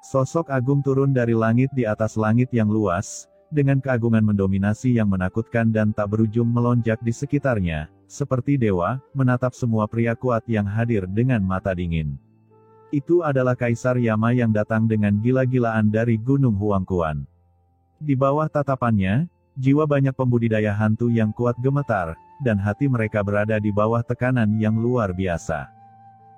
Sosok agung turun dari langit di atas langit yang luas, dengan keagungan mendominasi yang menakutkan dan tak berujung melonjak di sekitarnya, seperti dewa, menatap semua pria kuat yang hadir dengan mata dingin. Itu adalah Kaisar Yama yang datang dengan gila-gilaan dari Gunung Huangquan. Di bawah tatapannya, jiwa banyak pembudidaya hantu yang kuat gemetar, dan hati mereka berada di bawah tekanan yang luar biasa.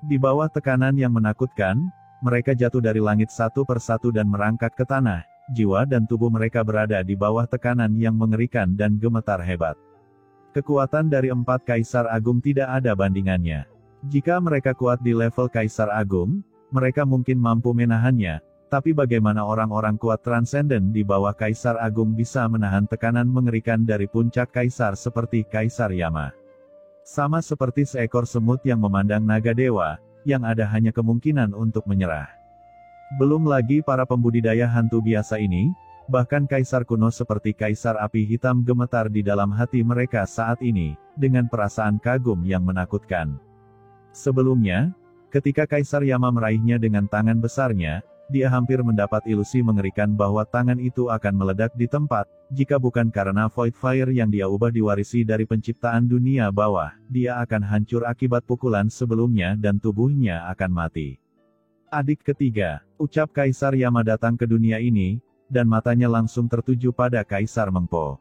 Di bawah tekanan yang menakutkan, mereka jatuh dari langit satu persatu dan merangkak ke tanah. Jiwa dan tubuh mereka berada di bawah tekanan yang mengerikan dan gemetar hebat. Kekuatan dari 4 Kaisar Agung tidak ada bandingannya. Jika mereka kuat di level Kaisar Agung, mereka mungkin mampu menahannya, tapi bagaimana orang-orang kuat transenden di bawah Kaisar Agung bisa menahan tekanan mengerikan dari puncak Kaisar seperti Kaisar Yama? Sama seperti seekor semut yang memandang naga dewa, yang ada hanya kemungkinan untuk menyerah. Belum lagi para pembudidaya hantu biasa ini, bahkan kaisar kuno seperti Kaisar Api Hitam gemetar di dalam hati mereka saat ini, dengan perasaan kagum yang menakutkan. Sebelumnya, ketika Kaisar Yama meraihnya dengan tangan besarnya, dia hampir mendapat ilusi mengerikan bahwa tangan itu akan meledak di tempat, jika bukan karena Void Fire yang dia ubah diwarisi dari penciptaan dunia bawah, dia akan hancur akibat pukulan sebelumnya dan tubuhnya akan mati. Adik ketiga, ucap Kaisar Yama datang ke dunia ini, dan matanya langsung tertuju pada Kaisar Mengpo.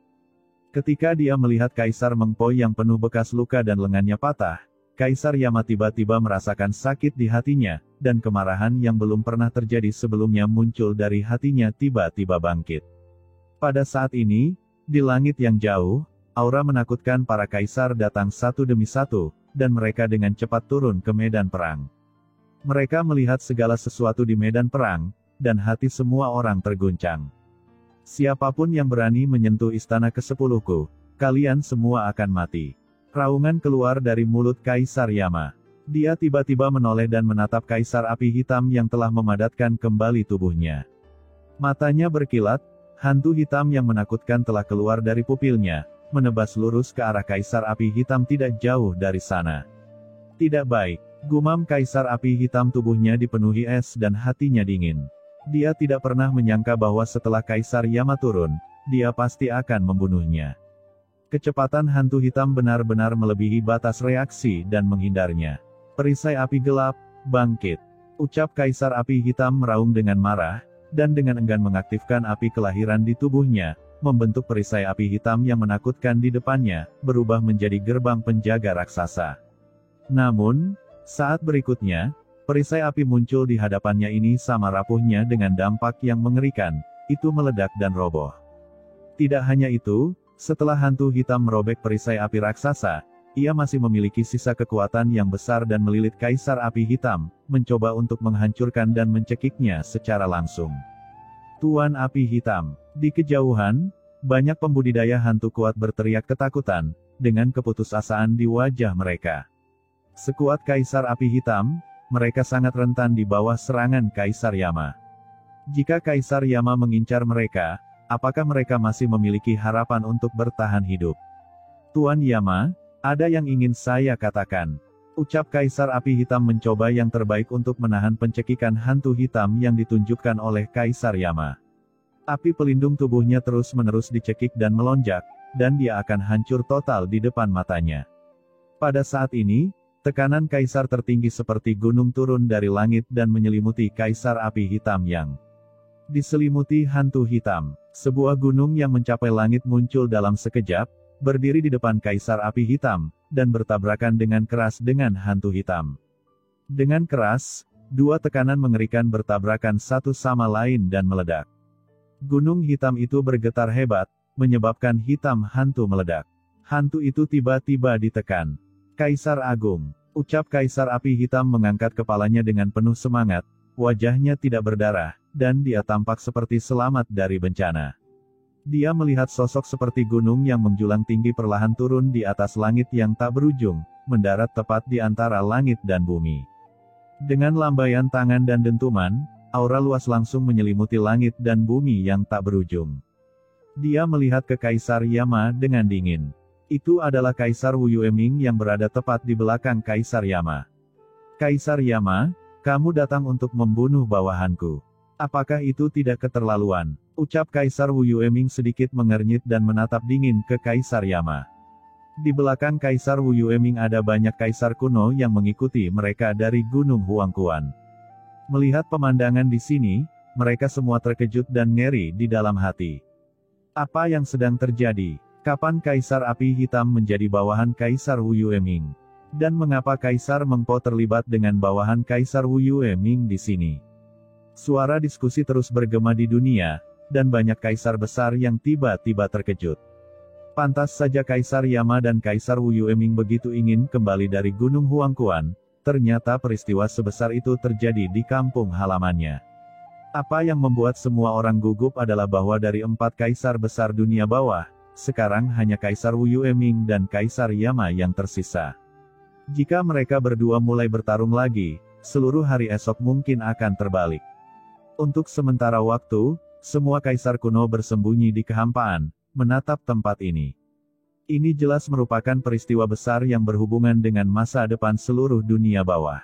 Ketika dia melihat Kaisar Mengpo yang penuh bekas luka dan lengannya patah, Kaisar Yama tiba-tiba merasakan sakit di hatinya, dan kemarahan yang belum pernah terjadi sebelumnya muncul dari hatinya tiba-tiba bangkit. Pada saat ini, di langit yang jauh, aura menakutkan para kaisar datang satu demi satu, dan mereka dengan cepat turun ke medan perang. Mereka melihat segala sesuatu di medan perang, dan hati semua orang terguncang. Siapapun yang berani menyentuh istana ke-10ku, kalian semua akan mati. Raungan keluar dari mulut Kaisar Yama. Dia tiba-tiba menoleh dan menatap Kaisar Api Hitam yang telah memadatkan kembali tubuhnya. Matanya berkilat, hantu hitam yang menakutkan telah keluar dari pupilnya, menebas lurus ke arah Kaisar Api Hitam tidak jauh dari sana. Tidak baik, gumam Kaisar Api Hitam, tubuhnya dipenuhi es dan hatinya dingin. Dia tidak pernah menyangka bahwa setelah Kaisar Yama turun, dia pasti akan membunuhnya. Kecepatan hantu hitam benar-benar melebihi batas reaksi dan menghindarnya. Perisai api gelap, bangkit. Ucap Kaisar Api Hitam meraung dengan marah, dan dengan enggan mengaktifkan api kelahiran di tubuhnya, membentuk perisai api hitam yang menakutkan di depannya, berubah menjadi gerbang penjaga raksasa. Namun, saat berikutnya, perisai api muncul di hadapannya ini sama rapuhnya dengan dampak yang mengerikan, itu meledak dan roboh. Tidak hanya itu, setelah hantu hitam merobek perisai api raksasa, ia masih memiliki sisa kekuatan yang besar dan melilit Kaisar Api Hitam, mencoba untuk menghancurkan dan mencekiknya secara langsung. Tuan Api Hitam. Di kejauhan, banyak pembudidaya hantu kuat berteriak ketakutan, dengan keputusasaan di wajah mereka. Sekuat Kaisar Api Hitam, mereka sangat rentan di bawah serangan Kaisar Yama. Jika Kaisar Yama mengincar mereka, apakah mereka masih memiliki harapan untuk bertahan hidup? Tuan Yama, ada yang ingin saya katakan. Ucap Kaisar Api Hitam mencoba yang terbaik untuk menahan pencekikan hantu hitam yang ditunjukkan oleh Kaisar Yama. Api pelindung tubuhnya terus-menerus dicekik dan melonjak, dan dia akan hancur total di depan matanya. Pada saat ini, tekanan Kaisar tertinggi seperti gunung turun dari langit dan menyelimuti Kaisar Api Hitam yang diselimuti hantu hitam. Sebuah gunung yang mencapai langit muncul dalam sekejap, berdiri di depan Kaisar Api Hitam, dan bertabrakan dengan keras dengan hantu hitam. Dengan keras, dua tekanan mengerikan bertabrakan satu sama lain dan meledak. Gunung hitam itu bergetar hebat, menyebabkan hitam hantu meledak. Hantu itu tiba-tiba ditekan. Kaisar Agung. Ucap Kaisar Api Hitam mengangkat kepalanya dengan penuh semangat, wajahnya tidak berdarah, dan dia tampak seperti selamat dari bencana. Dia melihat sosok seperti gunung yang menjulang tinggi perlahan turun di atas langit yang tak berujung, mendarat tepat di antara langit dan bumi. Dengan lambaian tangan dan dentuman, aura luas langsung menyelimuti langit dan bumi yang tak berujung. Dia melihat ke Kaisar Yama dengan dingin. Itu adalah Kaisar Wu Yueming yang berada tepat di belakang Kaisar Yama. Kaisar Yama, kamu datang untuk membunuh bawahanku. Apakah itu tidak keterlaluan? Ucap Kaisar Wu Yueming sedikit mengernyit dan menatap dingin ke Kaisar Yama. Di belakang Kaisar Wu Yueming ada banyak kaisar kuno yang mengikuti mereka dari Gunung Huangquan. Melihat pemandangan di sini, mereka semua terkejut dan ngeri di dalam hati. Apa yang sedang terjadi? Kapan Kaisar Api Hitam menjadi bawahan Kaisar Wu Yueming? Dan mengapa Kaisar Mengpo terlibat dengan bawahan Kaisar Wu Yueming di sini? Suara diskusi terus bergema di dunia, dan banyak kaisar besar yang tiba-tiba terkejut. Pantas saja Kaisar Yama dan Kaisar Wu Yueming begitu ingin kembali dari Gunung Huangquan, ternyata peristiwa sebesar itu terjadi di kampung halamannya. Apa yang membuat semua orang gugup adalah bahwa dari 4 kaisar besar dunia bawah, sekarang hanya Kaisar Wu Yueming dan Kaisar Yama yang tersisa. Jika mereka berdua mulai bertarung lagi, seluruh hari esok mungkin akan terbalik. Untuk sementara waktu, semua kaisar kuno bersembunyi di kehampaan, menatap tempat ini. Ini jelas merupakan peristiwa besar yang berhubungan dengan masa depan seluruh dunia bawah.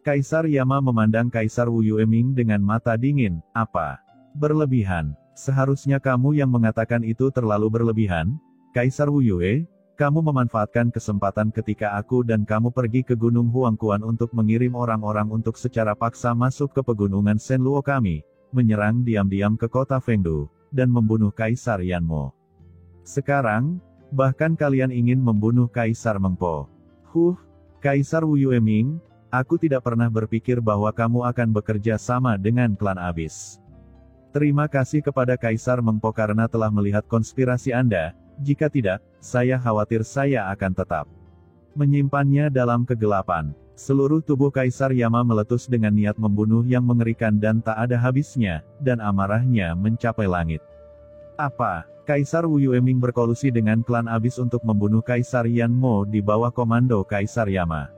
Kaisar Yama memandang Kaisar Wu Yueming dengan mata dingin. Apa? Berlebihan. Seharusnya kamu yang mengatakan itu terlalu berlebihan. Kaisar Wu Yue, kamu memanfaatkan kesempatan ketika aku dan kamu pergi ke Gunung Huangquan untuk mengirim orang-orang untuk secara paksa masuk ke pegunungan Shenluo kami, menyerang diam-diam ke kota Fengdu, dan membunuh Kaisar Yanmo. Sekarang, bahkan kalian ingin membunuh Kaisar Mengpo. Kaisar Wu Yueming, aku tidak pernah berpikir bahwa kamu akan bekerja sama dengan klan Abyss. Terima kasih kepada Kaisar Mengpo karena telah melihat konspirasi Anda, jika tidak, saya khawatir saya akan tetap menyimpannya dalam kegelapan. Seluruh tubuh Kaisar Yama meletus dengan niat membunuh yang mengerikan dan tak ada habisnya, dan amarahnya mencapai langit. Apa? Kaisar Wu Yueming berkolusi dengan klan Abyss untuk membunuh Kaisar Yanmo di bawah komando Kaisar Yama.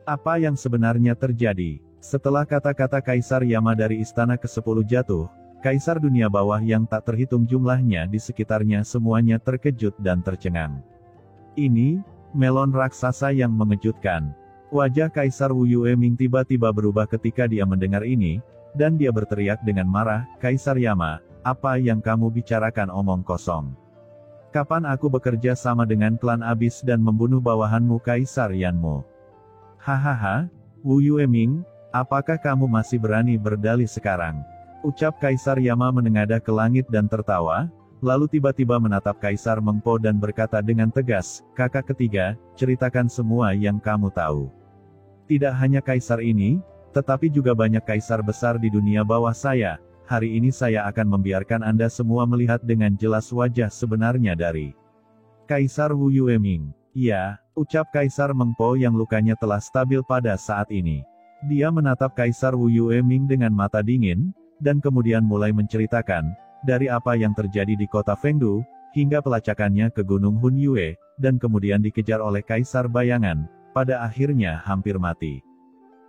Apa yang sebenarnya terjadi? Setelah kata-kata Kaisar Yama dari istana ke-10 jatuh, Kaisar dunia bawah yang tak terhitung jumlahnya di sekitarnya semuanya terkejut dan tercengang. Ini, melon raksasa yang mengejutkan. Wajah Kaisar Wu Yueming tiba-tiba berubah ketika dia mendengar ini, dan dia berteriak dengan marah, Kaisar Yama, apa yang kamu bicarakan omong kosong? Kapan aku bekerja sama dengan klan Abyss dan membunuh bawahanmu Kaisar Yanmo? Hahaha, Wu Yueming, apakah kamu masih berani berdalih sekarang? Ucap Kaisar Yama menengadah ke langit dan tertawa, lalu tiba-tiba menatap Kaisar Mengpo dan berkata dengan tegas, kakak ketiga, ceritakan semua yang kamu tahu. Tidak hanya kaisar ini, tetapi juga banyak kaisar besar di dunia bawah saya. Hari ini saya akan membiarkan Anda semua melihat dengan jelas wajah sebenarnya dari Kaisar Wu Yueming. Ya, ucap Kaisar Mengpo yang lukanya telah stabil pada saat ini. Dia menatap Kaisar Wu Yueming dengan mata dingin, dan kemudian mulai menceritakan, dari apa yang terjadi di kota Fengdu, hingga pelacakannya ke Gunung Hun Yue, dan kemudian dikejar oleh Kaisar Bayangan, pada akhirnya hampir mati.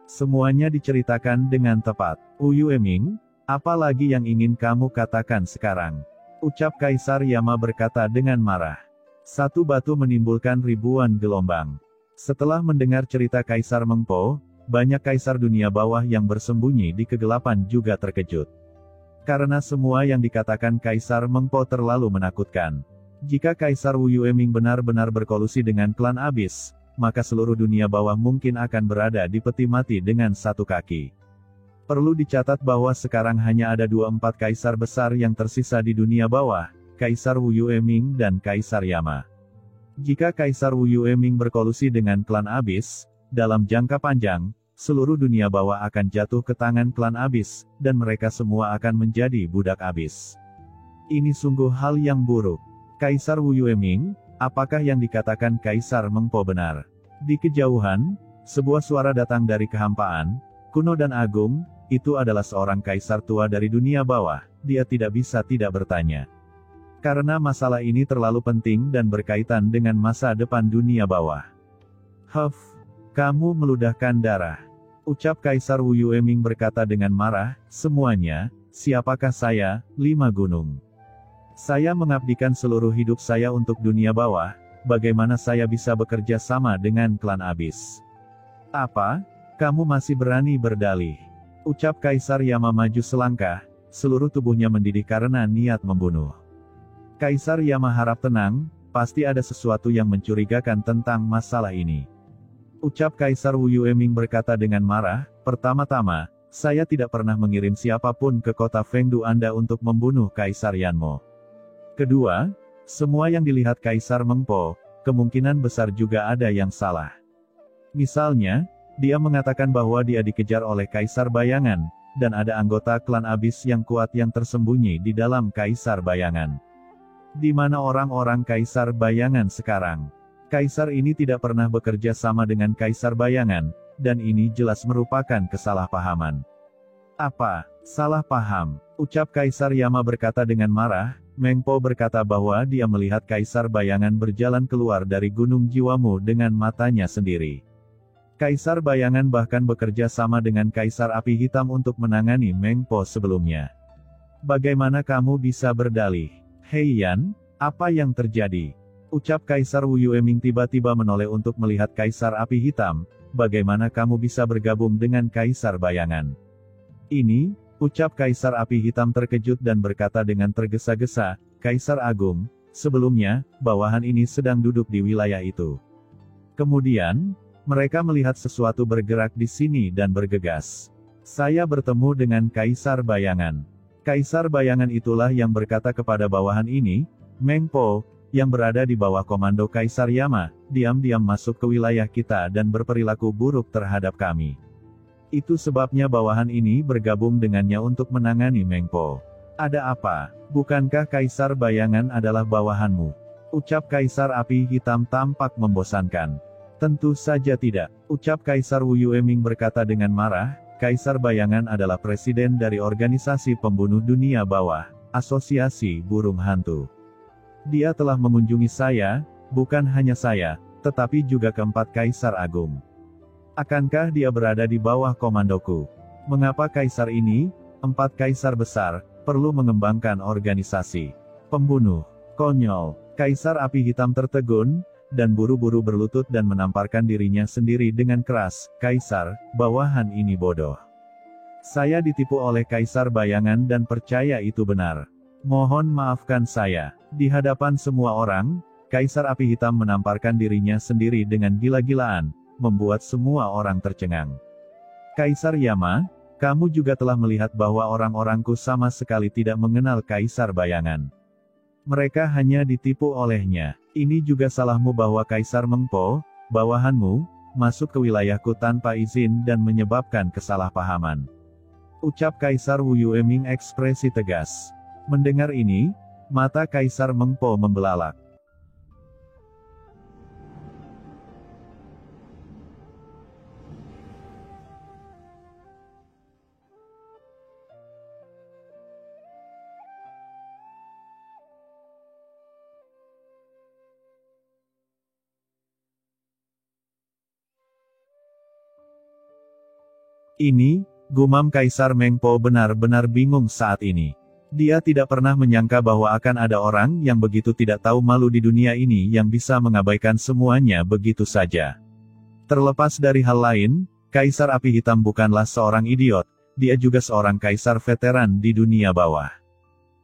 Semuanya diceritakan dengan tepat. Wu Yueming, apa lagi yang ingin kamu katakan sekarang? Ucap Kaisar Yama berkata dengan marah. Satu batu menimbulkan ribuan gelombang. Setelah mendengar cerita Kaisar Mengpo, banyak kaisar dunia bawah yang bersembunyi di kegelapan juga terkejut. Karena semua yang dikatakan Kaisar Mengpo terlalu menakutkan. Jika Kaisar Wu Yueming benar-benar berkolusi dengan klan Abyss, maka seluruh dunia bawah mungkin akan berada di peti mati dengan satu kaki. Perlu dicatat bahwa sekarang hanya ada 24 kaisar besar yang tersisa di dunia bawah, Kaisar Wu Yueming dan Kaisar Yama. Jika Kaisar Wu Yueming berkolusi dengan klan Abyss, dalam jangka panjang, seluruh dunia bawah akan jatuh ke tangan klan Abyss, dan mereka semua akan menjadi budak Abyss. Ini sungguh hal yang buruk. Kaisar Wu Yueming, apakah yang dikatakan Kaisar Mengpo benar? Di kejauhan, sebuah suara datang dari kehampaan, kuno dan agung, itu adalah seorang kaisar tua dari dunia bawah, dia tidak bisa tidak bertanya. Karena masalah ini terlalu penting dan berkaitan dengan masa depan dunia bawah. Kamu meludahkan darah. Ucap Kaisar Wu Yueming berkata dengan marah, semuanya, siapakah saya, 5 gunung. Saya mengabdikan seluruh hidup saya untuk dunia bawah, bagaimana saya bisa bekerja sama dengan klan Abyss? Apa? Kamu masih berani berdalih? Ucap Kaisar Yama maju selangkah, seluruh tubuhnya mendidih karena niat membunuh. Kaisar Yama harap tenang, pasti ada sesuatu yang mencurigakan tentang masalah ini. Ucap Kaisar Wu Yueming berkata dengan marah, pertama-tama, saya tidak pernah mengirim siapapun ke kota Fengdu Anda untuk membunuh Kaisar Yanmo. Kedua, semua yang dilihat Kaisar Mengpo, kemungkinan besar juga ada yang salah. Misalnya, dia mengatakan bahwa dia dikejar oleh Kaisar Bayangan, dan ada anggota klan Abis yang kuat yang tersembunyi di dalam Kaisar Bayangan. Di mana orang-orang Kaisar Bayangan sekarang? Kaisar ini tidak pernah bekerja sama dengan Kaisar Bayangan, dan ini jelas merupakan kesalahpahaman. Apa? Salah paham? Ucap Kaisar Yama berkata dengan marah. Mengpo berkata bahwa dia melihat Kaisar Bayangan berjalan keluar dari Gunung Jiwamu dengan matanya sendiri. Kaisar Bayangan bahkan bekerja sama dengan Kaisar Api Hitam untuk menangani Mengpo sebelumnya. Bagaimana kamu bisa berdalih? Hei Yan, apa yang terjadi? Ucap Kaisar Wu Yueming tiba-tiba menoleh untuk melihat Kaisar Api Hitam. Bagaimana kamu bisa bergabung dengan Kaisar Bayangan? Ini, ucap Kaisar Api Hitam terkejut dan berkata dengan tergesa-gesa, Kaisar Agung, sebelumnya, bawahan ini sedang duduk di wilayah itu. Kemudian, mereka melihat sesuatu bergerak di sini dan bergegas. Saya bertemu dengan Kaisar Bayangan. Kaisar Bayangan itulah yang berkata kepada bawahan ini, Mengpo, yang berada di bawah komando Kaisar Yama, diam-diam masuk ke wilayah kita dan berperilaku buruk terhadap kami. Itu sebabnya bawahan ini bergabung dengannya untuk menangani Mengpo. Ada apa? Bukankah Kaisar Bayangan adalah bawahanmu? Ucap Kaisar Api Hitam tampak membosankan. Tentu saja tidak, ucap Kaisar Wu Yueming berkata dengan marah, Kaisar Bayangan adalah presiden dari organisasi pembunuh dunia bawah, Asosiasi Burung Hantu. Dia telah mengunjungi saya, bukan hanya saya, tetapi juga keempat Kaisar Agung. Akankah dia berada di bawah komandoku? Mengapa Kaisar ini, empat Kaisar besar, perlu mengembangkan organisasi pembunuh? Konyol. Kaisar Api Hitam tertegun, dan buru-buru berlutut dan menamparkan dirinya sendiri dengan keras, Kaisar, bawahan ini bodoh. Saya ditipu oleh Kaisar Bayangan dan percaya itu benar. Mohon maafkan saya. Di hadapan semua orang, Kaisar Api Hitam menamparkan dirinya sendiri dengan gila-gilaan, membuat semua orang tercengang. Kaisar Yama, kamu juga telah melihat bahwa orang-orangku sama sekali tidak mengenal Kaisar Bayangan. Mereka hanya ditipu olehnya. Ini juga salahmu bahwa Kaisar Mengpo, bawahanmu, masuk ke wilayahku tanpa izin dan menyebabkan kesalahpahaman. Ucap Kaisar Wu Yueming ekspresi tegas. Mendengar ini, mata Kaisar Mengpo membelalak. Ini, gumam Kaisar Mengpo benar-benar bingung saat ini. Dia tidak pernah menyangka bahwa akan ada orang yang begitu tidak tahu malu di dunia ini yang bisa mengabaikan semuanya begitu saja. Terlepas dari hal lain, Kaisar Api Hitam bukanlah seorang idiot, dia juga seorang kaisar veteran di dunia bawah.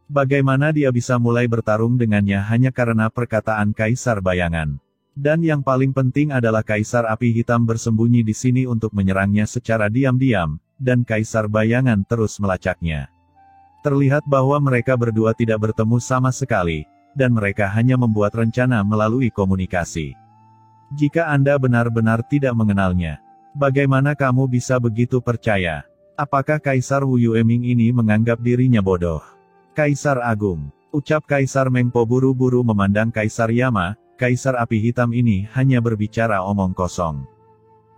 Bagaimana dia bisa mulai bertarung dengannya hanya karena perkataan Kaisar Bayangan? Dan yang paling penting adalah Kaisar Api Hitam bersembunyi di sini untuk menyerangnya secara diam-diam, dan Kaisar Bayangan terus melacaknya. Terlihat bahwa mereka berdua tidak bertemu sama sekali, dan mereka hanya membuat rencana melalui komunikasi. Jika Anda benar-benar tidak mengenalnya, bagaimana kamu bisa begitu percaya? Apakah Kaisar Wu Yueming ini menganggap dirinya bodoh? Kaisar Agung, ucap Kaisar Mengpo buru-buru memandang Kaisar Yama. Kaisar Api Hitam ini hanya berbicara omong kosong.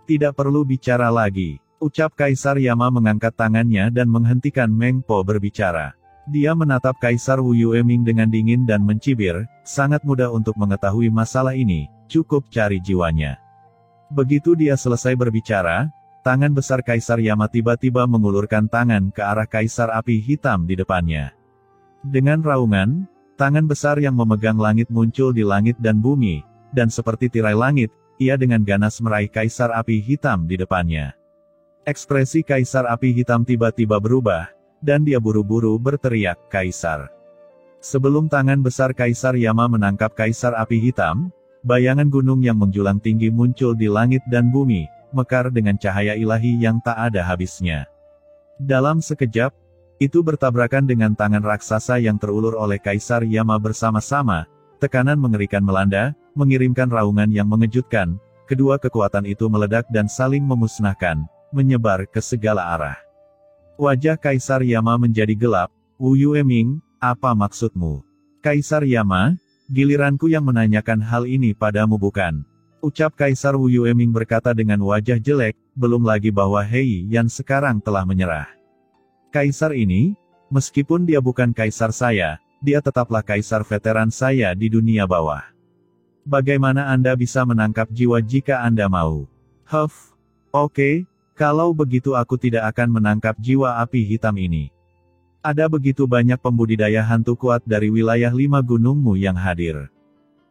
Tidak perlu bicara lagi, ucap Kaisar Yama mengangkat tangannya dan menghentikan Mengpo berbicara. Dia menatap Kaisar Wu Yueming dengan dingin dan mencibir, sangat mudah untuk mengetahui masalah ini, cukup cari jiwanya. Begitu dia selesai berbicara, tangan besar Kaisar Yama tiba-tiba mengulurkan tangan ke arah Kaisar Api Hitam di depannya. Dengan raungan, tangan besar yang memegang langit muncul di langit dan bumi, dan seperti tirai langit, ia dengan ganas meraih Kaisar Api Hitam di depannya. Ekspresi Kaisar Api Hitam tiba-tiba berubah, dan dia buru-buru berteriak, "Kaisar!" Sebelum tangan besar Kaisar Yama menangkap Kaisar Api Hitam, bayangan gunung yang menjulang tinggi muncul di langit dan bumi, mekar dengan cahaya ilahi yang tak ada habisnya. Dalam sekejap, itu bertabrakan dengan tangan raksasa yang terulur oleh Kaisar Yama bersama-sama. Tekanan mengerikan melanda, mengirimkan raungan yang mengejutkan. Kedua kekuatan itu meledak dan saling memusnahkan, menyebar ke segala arah. Wajah Kaisar Yama menjadi gelap. "Wu Yueming, apa maksudmu?" "Kaisar Yama, giliranku yang menanyakan hal ini padamu bukan?" ucap Kaisar Wu Yueming berkata dengan wajah jelek, belum lagi bahwa Hei Yan sekarang telah menyerah. Kaisar ini, meskipun dia bukan kaisar saya, dia tetaplah kaisar veteran saya di dunia bawah. Bagaimana Anda bisa menangkap jiwa jika Anda mau? Oke, kalau begitu aku tidak akan menangkap jiwa api hitam ini. Ada begitu banyak pembudidaya hantu kuat dari wilayah 5 gunungmu yang hadir.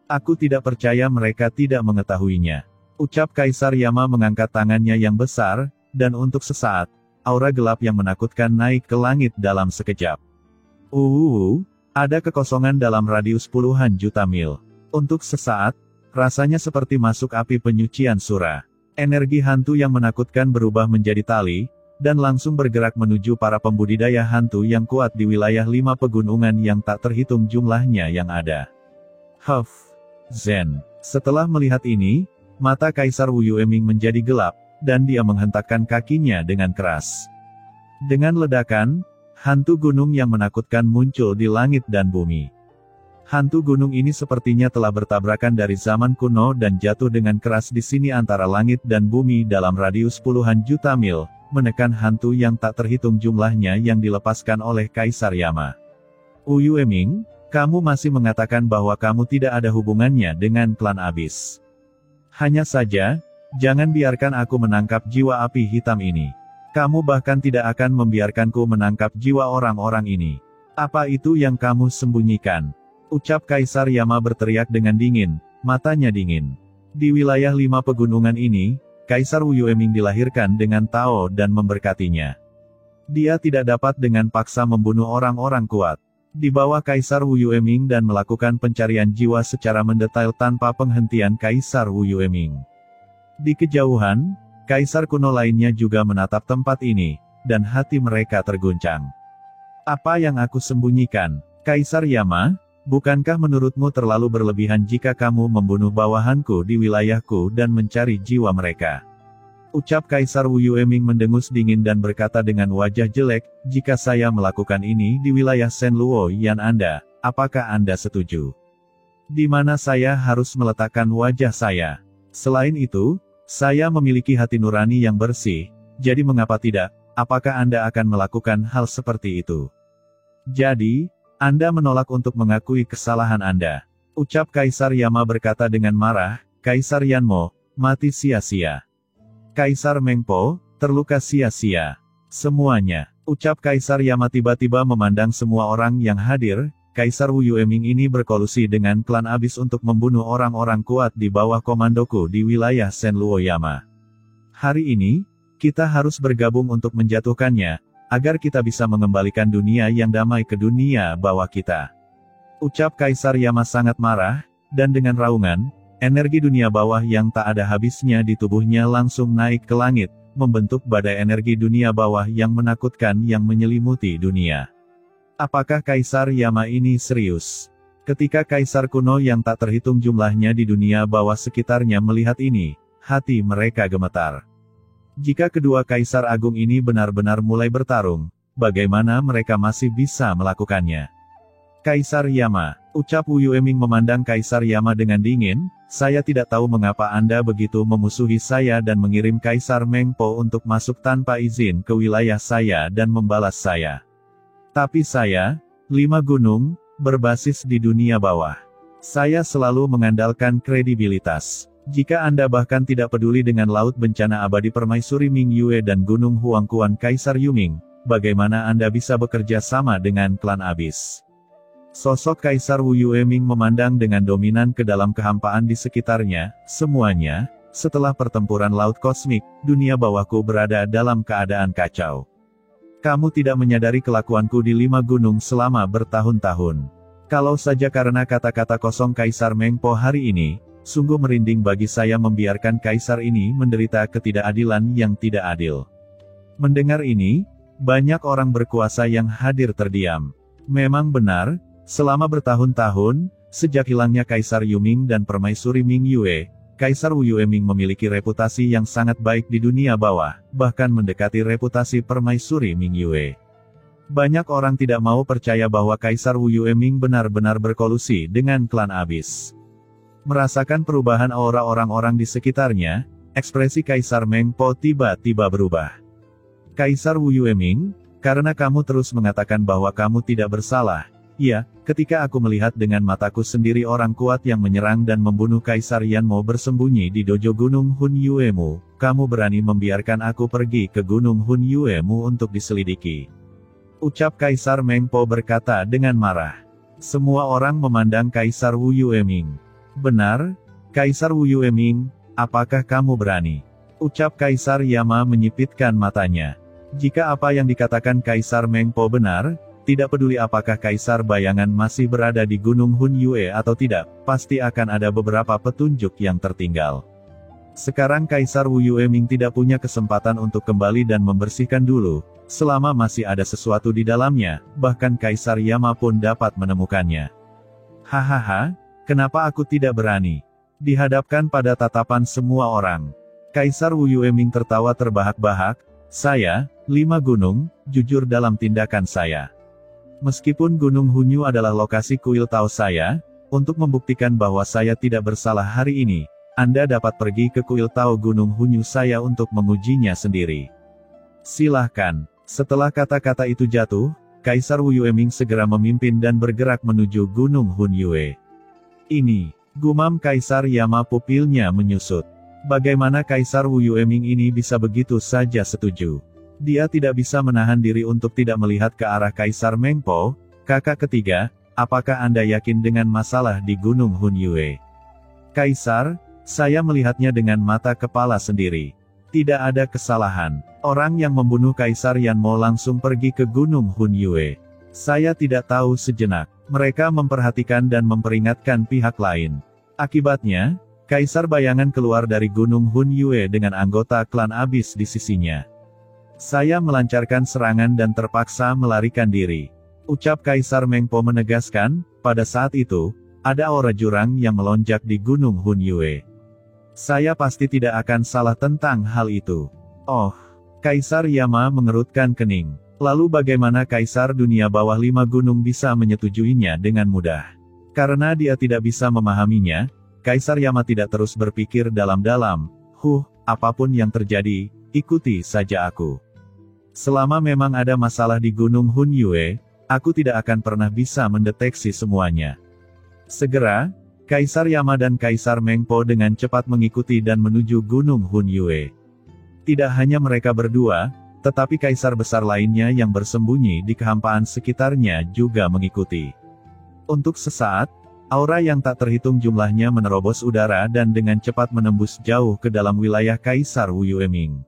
Aku tidak percaya mereka tidak mengetahuinya. Ucap Kaisar Yama mengangkat tangannya yang besar, dan untuk sesaat, aura gelap yang menakutkan naik ke langit dalam sekejap. Ada kekosongan dalam radius puluhan juta mil. Untuk sesaat, rasanya seperti masuk api penyucian sura. Energi hantu yang menakutkan berubah menjadi tali, dan langsung bergerak menuju para pembudidaya hantu yang kuat di wilayah 5 pegunungan yang tak terhitung jumlahnya yang ada. Zen. Setelah melihat ini, mata Kaisar Wu Yueming menjadi gelap, dan dia menghentakkan kakinya dengan keras. Dengan ledakan, hantu gunung yang menakutkan muncul di langit dan bumi. Hantu gunung ini sepertinya telah bertabrakan dari zaman kuno dan jatuh dengan keras di sini antara langit dan bumi dalam radius puluhan juta mil, menekan hantu yang tak terhitung jumlahnya yang dilepaskan oleh Kaisar Yama. "Wu Yueming, kamu masih mengatakan bahwa kamu tidak ada hubungannya dengan klan Abyss. Hanya saja, jangan biarkan aku menangkap jiwa api hitam ini. Kamu bahkan tidak akan membiarkanku menangkap jiwa orang-orang ini. Apa itu yang kamu sembunyikan?" ucap Kaisar Yama berteriak dengan dingin, matanya dingin. Di wilayah 5 pegunungan ini, Kaisar Wu Yueming dilahirkan dengan Tao dan memberkatinya. Dia tidak dapat dengan paksa membunuh orang-orang kuat. Di bawah Kaisar Wu Yueming dan melakukan pencarian jiwa secara mendetail tanpa penghentian Kaisar Wu Yueming. Di kejauhan, kaisar kuno lainnya juga menatap tempat ini, dan hati mereka terguncang. "Apa yang aku sembunyikan? Kaisar Yama, bukankah menurutmu terlalu berlebihan jika kamu membunuh bawahanku di wilayahku dan mencari jiwa mereka?" ucap Kaisar Wu Yueming mendengus dingin dan berkata dengan wajah jelek, "Jika saya melakukan ini di wilayah Shenluo Yan Anda, apakah Anda setuju? Di mana saya harus meletakkan wajah saya? Selain itu, saya memiliki hati nurani yang bersih, jadi mengapa tidak? Apakah Anda akan melakukan hal seperti itu? Jadi, Anda menolak untuk mengakui kesalahan Anda?" ucap Kaisar Yama berkata dengan marah, "Kaisar Yanmo, mati sia-sia. Kaisar Mengpo, terluka sia-sia. Semuanya." ucap Kaisar Yama tiba-tiba memandang semua orang yang hadir. Kaisar Wu Yueming ini berkolusi dengan klan Abyss untuk membunuh orang-orang kuat di bawah komandoku di wilayah Shenluo Yama. Hari ini, kita harus bergabung untuk menjatuhkannya, agar kita bisa mengembalikan dunia yang damai ke dunia bawah kita. Ucap Kaisar Yama sangat marah, dan dengan raungan, energi dunia bawah yang tak ada habisnya di tubuhnya langsung naik ke langit, membentuk badai energi dunia bawah yang menakutkan yang menyelimuti dunia. Apakah Kaisar Yama ini serius? Ketika kaisar kuno yang tak terhitung jumlahnya di dunia bawah sekitarnya melihat ini, hati mereka gemetar. Jika kedua kaisar agung ini benar-benar mulai bertarung, bagaimana mereka masih bisa melakukannya? "Kaisar Yama," ucap Wu Yueming memandang Kaisar Yama dengan dingin, "saya tidak tahu mengapa Anda begitu memusuhi saya dan mengirim Kaisar Mengpo untuk masuk tanpa izin ke wilayah saya dan membalas saya. Tapi saya, 5 gunung, berbasis di dunia bawah. Saya selalu mengandalkan kredibilitas. Jika Anda bahkan tidak peduli dengan laut bencana abadi permaisuri Ming Yue dan gunung Huangquan Kaisar Yuming, bagaimana Anda bisa bekerja sama dengan klan Abyss?" Sosok Kaisar Wu Yueming memandang dengan dominan ke dalam kehampaan di sekitarnya, semuanya, setelah pertempuran laut kosmik, dunia bawahku berada dalam keadaan kacau. Kamu tidak menyadari kelakuanku di 5 gunung selama bertahun-tahun. Kalau saja karena kata-kata kosong Kaisar Mengpo hari ini, sungguh merinding bagi saya membiarkan Kaisar ini menderita ketidakadilan yang tidak adil. Mendengar ini, banyak orang berkuasa yang hadir terdiam. Memang benar, selama bertahun-tahun, sejak hilangnya Kaisar Yuming dan Permaisuri Ming Yue, Kaisar Wu Yueming memiliki reputasi yang sangat baik di dunia bawah, bahkan mendekati reputasi Permaisuri Ming Yue. Banyak orang tidak mau percaya bahwa Kaisar Wu Yueming benar-benar berkolusi dengan klan Abyss. Merasakan perubahan aura orang-orang di sekitarnya, ekspresi Kaisar Mengpo tiba-tiba berubah. Kaisar Wu Yueming, karena kamu terus mengatakan bahwa kamu tidak bersalah. Ya, ketika aku melihat dengan mataku sendiri orang kuat yang menyerang dan membunuh Kaisar Yanmo bersembunyi di dojo Gunung Hun Yuemu, kamu berani membiarkan aku pergi ke Gunung Hun Yuemu untuk diselidiki. Ucap Kaisar Mengpo berkata dengan marah. Semua orang memandang Kaisar Wu Yueming. Benar, Kaisar Wu Yueming, apakah kamu berani? Ucap Kaisar Yama menyipitkan matanya. Jika apa yang dikatakan Kaisar Mengpo benar, tidak peduli apakah Kaisar Bayangan masih berada di Gunung Hun Yue atau tidak, pasti akan ada beberapa petunjuk yang tertinggal. Sekarang Kaisar Wu Yueming tidak punya kesempatan untuk kembali dan membersihkan dulu, selama masih ada sesuatu di dalamnya, bahkan Kaisar Yama pun dapat menemukannya. Hahaha, kenapa aku tidak berani? Dihadapkan pada tatapan semua orang. Kaisar Wu Yueming tertawa terbahak-bahak. Saya, 5 gunung, jujur dalam tindakan saya. Meskipun Gunung Hunyu adalah lokasi kuil Tao saya, untuk membuktikan bahwa saya tidak bersalah hari ini, Anda dapat pergi ke kuil Tao Gunung Hunyu saya untuk mengujinya sendiri. Silahkan. Setelah kata-kata itu jatuh, Kaisar Wu Yueming segera memimpin dan bergerak menuju Gunung Hun Yue. Ini, gumam Kaisar Yama, pupilnya menyusut. Bagaimana Kaisar Wu Yueming ini bisa begitu saja setuju? Dia tidak bisa menahan diri untuk tidak melihat ke arah Kaisar Mengpo. Kakak ketiga, apakah Anda yakin dengan masalah di Gunung Hun Yue? Kaisar, saya melihatnya dengan mata kepala sendiri. Tidak ada kesalahan. Orang yang membunuh Kaisar Yanmo langsung pergi ke Gunung Hun Yue. Saya tidak tahu sejenak. Mereka memperhatikan dan memperingatkan pihak lain. Akibatnya, Kaisar Bayangan keluar dari Gunung Hun Yue dengan anggota klan Abyss di sisinya. Saya melancarkan serangan dan terpaksa melarikan diri. Ucap Kaisar Mengpo menegaskan, pada saat itu, ada aura jurang yang melonjak di Gunung Hun Yue. Saya pasti tidak akan salah tentang hal itu. Oh, Kaisar Yama mengerutkan kening. Lalu bagaimana Kaisar dunia bawah 5 gunung bisa menyetujuinya dengan mudah? Karena dia tidak bisa memahaminya, Kaisar Yama tidak terus berpikir dalam-dalam. Apapun yang terjadi, ikuti saja aku. Selama memang ada masalah di Gunung Hun Yue, aku tidak akan pernah bisa mendeteksi semuanya. Segera, Kaisar Yama dan Kaisar Mengpo dengan cepat mengikuti dan menuju Gunung Hun Yue. Tidak hanya mereka berdua, tetapi kaisar besar lainnya yang bersembunyi di kehampaan sekitarnya juga mengikuti. Untuk sesaat, aura yang tak terhitung jumlahnya menerobos udara dan dengan cepat menembus jauh ke dalam wilayah Kaisar Wu Yueming.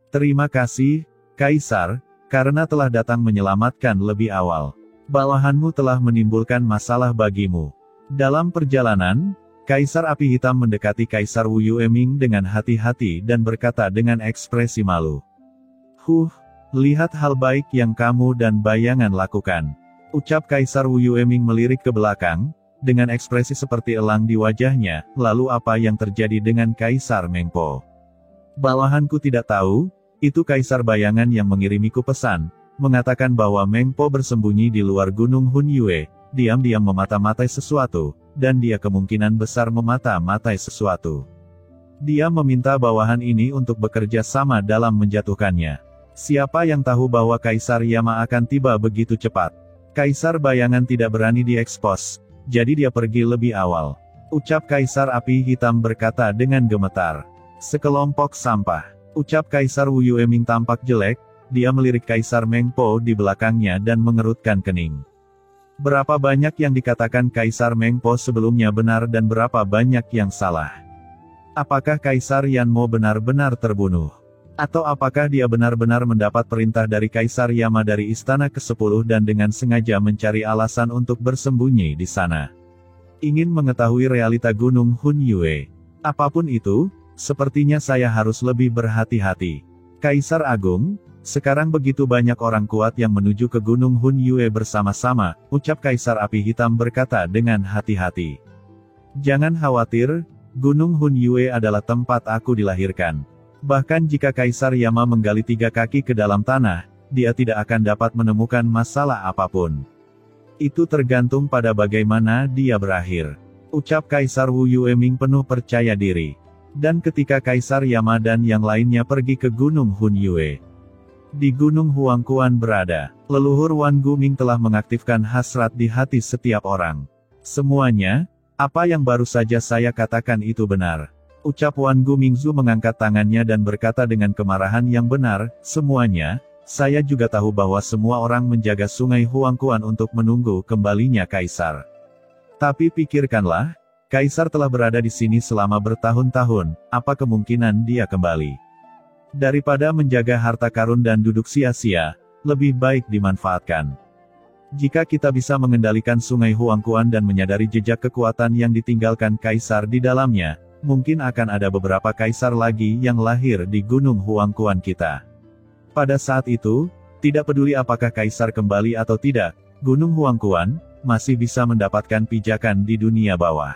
Terima kasih, Kaisar, karena telah datang menyelamatkan lebih awal. Bawahanmu telah menimbulkan masalah bagimu. Dalam perjalanan, Kaisar Api Hitam mendekati Kaisar Wu Yueming dengan hati-hati dan berkata dengan ekspresi malu. Lihat hal baik yang kamu dan Bayangan lakukan. Ucap Kaisar Wu Yueming melirik ke belakang, dengan ekspresi seperti elang di wajahnya. Lalu apa yang terjadi dengan Kaisar Mengpo? Bawahanku tidak tahu, itu Kaisar Bayangan yang mengirimiku pesan, mengatakan bahwa Mengpo bersembunyi di luar Gunung Hun Yue, diam-diam memata-matai sesuatu, dan dia kemungkinan besar memata-matai sesuatu. Dia meminta bawahan ini untuk bekerja sama dalam menjatuhkannya. Siapa yang tahu bahwa Kaisar Yama akan tiba begitu cepat? Kaisar Bayangan tidak berani diekspos, jadi dia pergi lebih awal. Ucap Kaisar Api Hitam berkata dengan gemetar. Sekelompok sampah. Ucap Kaisar Wu Yueming tampak jelek, dia melirik Kaisar Mengpo di belakangnya dan mengerutkan kening. Berapa banyak yang dikatakan Kaisar Mengpo sebelumnya benar dan berapa banyak yang salah? Apakah Kaisar Yanmo benar-benar terbunuh? Atau apakah dia benar-benar mendapat perintah dari Kaisar Yama dari Istana ke-10 dan dengan sengaja mencari alasan untuk bersembunyi di sana? Ingin mengetahui realita Gunung Hunyue? Apapun itu, sepertinya saya harus lebih berhati-hati. Kaisar Agung, sekarang begitu banyak orang kuat yang menuju ke Gunung Hunyue bersama-sama, ucap Kaisar Api Hitam berkata dengan hati-hati. Jangan khawatir, Gunung Hunyue adalah tempat aku dilahirkan. Bahkan jika Kaisar Yama menggali 3 kaki ke dalam tanah, dia tidak akan dapat menemukan masalah apapun. Itu tergantung pada bagaimana dia berakhir, ucap Kaisar Wu Yueming penuh percaya diri. Dan ketika Kaisar Yama dan yang lainnya pergi ke Gunung Hunyue, di Gunung Huangquan berada, leluhur Wan Guming telah mengaktifkan hasrat di hati setiap orang. Semuanya, apa yang baru saja saya katakan itu benar, ucap Wan Gumingzu mengangkat tangannya dan berkata dengan kemarahan yang benar, semuanya. Saya juga tahu bahwa semua orang menjaga sungai Huangquan untuk menunggu kembalinya Kaisar. Tapi pikirkanlah, Kaisar telah berada di sini selama bertahun-tahun, apa kemungkinan dia kembali? Daripada menjaga harta karun dan duduk sia-sia, lebih baik dimanfaatkan. Jika kita bisa mengendalikan sungai Huangquan dan menyadari jejak kekuatan yang ditinggalkan Kaisar di dalamnya, mungkin akan ada beberapa Kaisar lagi yang lahir di Gunung Huangquan kita. Pada saat itu, tidak peduli apakah Kaisar kembali atau tidak, Gunung Huangquan masih bisa mendapatkan pijakan di dunia bawah.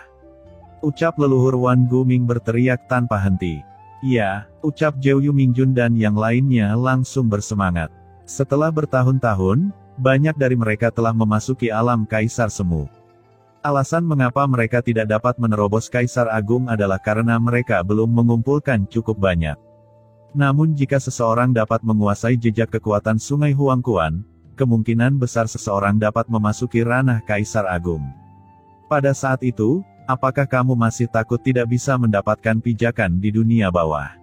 Ucap leluhur Wan Guming berteriak tanpa henti. Ya, ucap Zhou Yumingjun dan yang lainnya langsung bersemangat. Setelah bertahun-tahun, banyak dari mereka telah memasuki alam Kaisar Semu. Alasan mengapa mereka tidak dapat menerobos Kaisar Agung adalah karena mereka belum mengumpulkan cukup banyak. Namun jika seseorang dapat menguasai jejak kekuatan sungai Huangquan, kemungkinan besar seseorang dapat memasuki ranah Kaisar Agung. Pada saat itu, apakah kamu masih takut tidak bisa mendapatkan pijakan di dunia bawah?